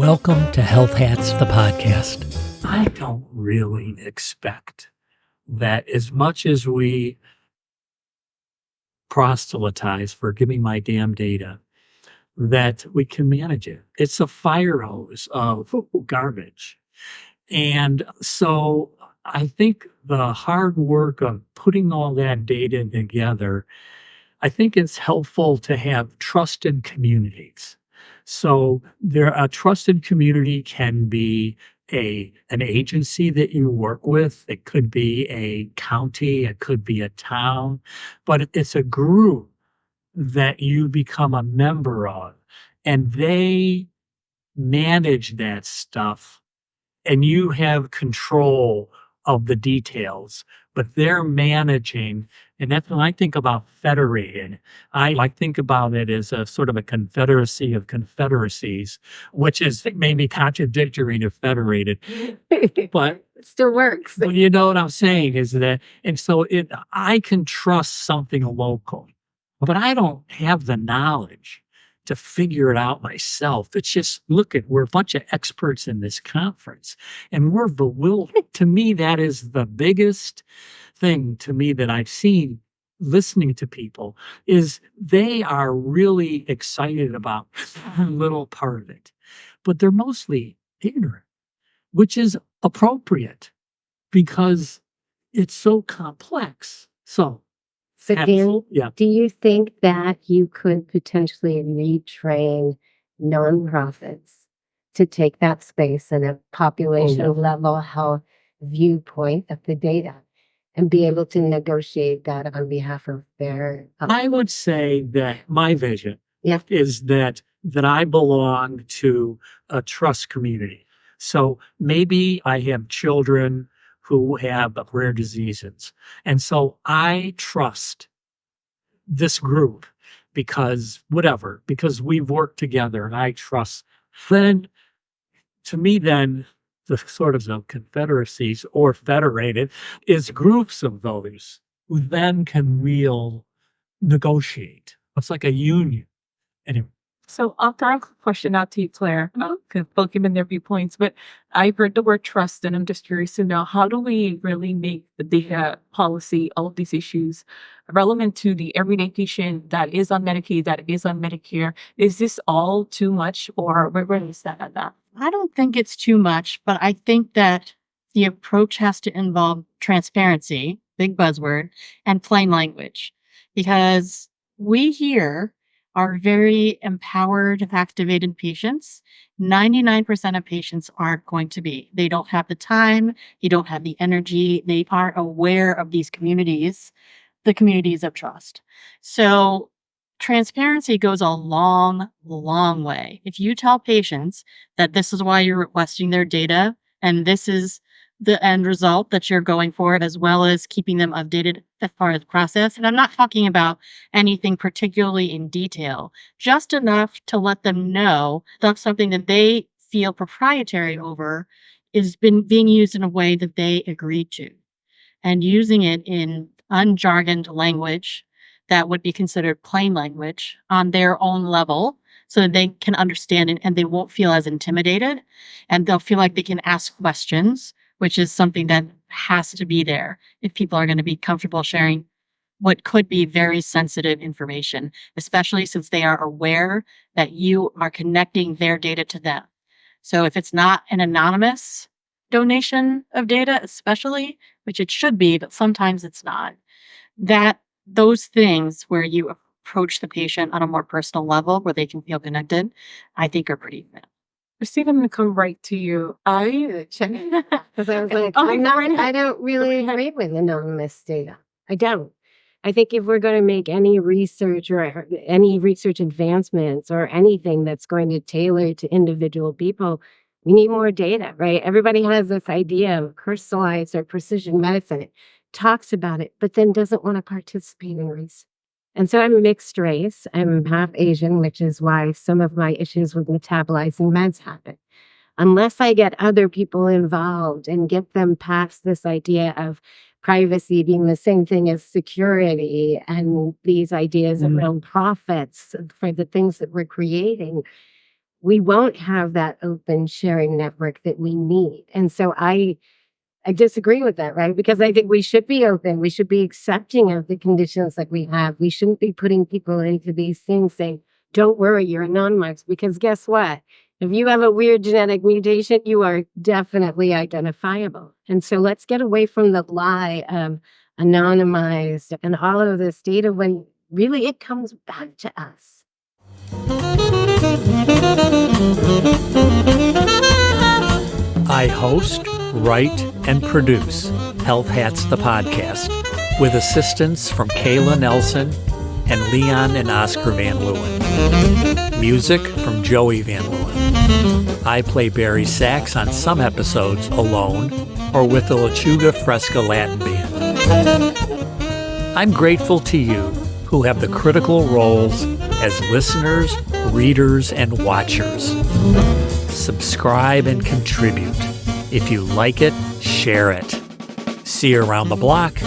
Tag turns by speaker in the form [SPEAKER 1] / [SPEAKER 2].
[SPEAKER 1] Welcome to Health Hats, the podcast. I don't really expect that as much as we proselytize for giving my damn data, that we can manage it. It's a fire hose of garbage. And so I think the hard work of putting all that data together, I think it's helpful to have trusted communities. So a trusted community can be an agency that you work with. It could be a county, it could be a town, but it's a group that you become a member of, and they manage that stuff, and you have control of the details, but they're managing. And that's when I think about federated. I think about it as a sort of a confederacy of confederacies, which is maybe contradictory to federated, but
[SPEAKER 2] It still works.
[SPEAKER 1] but you know what I'm saying is that, and so I can trust something local, but I don't have the knowledge to figure it out myself. It's just, we're a bunch of experts in this conference and we're bewildered. To me, that is the biggest thing to me that I've seen listening to people is they are really excited about a little part of it, but they're mostly ignorant, which is appropriate because it's so complex. So
[SPEAKER 2] Dan,
[SPEAKER 1] yeah.
[SPEAKER 2] do you think that you could potentially retrain nonprofits to take that space in a population level health viewpoint of the data and be able to negotiate that on behalf of their
[SPEAKER 1] I would say that my vision is that I belong to a trust community. So maybe I have children who have rare diseases. And so I trust this group because we've worked together and I trust. Then, to me, then the sort of the confederacies or federated is groups of those who then can negotiate. It's like a union. Anyway.
[SPEAKER 3] So I'll throw a question out to you, Claire, because both given their viewpoints, but I heard the word trust, and I'm just curious to know, how do we really make the data policy, all of these issues, relevant to the everyday patient that is on Medicaid, that is on Medicare? Is this all too much, or where is that at that?
[SPEAKER 4] I don't think it's too much, but I think that the approach has to involve transparency, big buzzword, and plain language, because we here are very empowered, activated patients. 99% of patients aren't going to be. They don't have the time. They don't have the energy. They aren't aware of these communities, the communities of trust. So transparency goes a long, long way. If you tell patients that this is why you're requesting their data and this is the end result that you're going for, as well as keeping them updated as far as process. And I'm not talking about anything particularly in detail, just enough to let them know that's something that they feel proprietary over is being used in a way that they agreed to, and using it in unjargoned language that would be considered plain language on their own level so that they can understand it and they won't feel as intimidated and they'll feel like they can ask questions, which is something that has to be there if people are going to be comfortable sharing what could be very sensitive information, especially since they are aware that you are connecting their data to them. So if it's not an anonymous donation of data, especially, which it should be, but sometimes it's not, that those things where you approach the patient on a more personal level where they can feel connected, I think are pretty good.
[SPEAKER 3] Christine, I'm going to come right to you.
[SPEAKER 2] Because I was like, I don't really agree with anonymous data. I don't. I think if we're going to make any research or any research advancements or anything that's going to tailor to individual people, we need more data, right? Everybody has this idea of personalized or precision medicine. It talks about it, but then doesn't want to participate in research. And so I'm mixed race. I'm half Asian, which is why some of my issues with metabolizing meds happen. Unless I get other people involved and get them past this idea of privacy being the same thing as security and these ideas around profits for the things that we're creating, we won't have that open sharing network that we need. And so I disagree with that, right? Because I think we should be open. We should be accepting of the conditions that we have. We shouldn't be putting people into these things saying, don't worry, you're anonymous. Because guess what? If you have a weird genetic mutation, you are definitely identifiable. And so let's get away from the lie of anonymized and all of this data when really it comes back to us.
[SPEAKER 1] I host, write, and produce Health Hats the podcast with assistance from Kayla Nelson and Leon and Oscar Van Leeuwen. Music from Joey Van Leeuwen. I play Barry Sachs on some episodes alone or with the Lechuga Fresca Latin Band. I'm grateful to you who have the critical roles as listeners, readers, and watchers. Subscribe and contribute. If you like it, share it. See you around the block.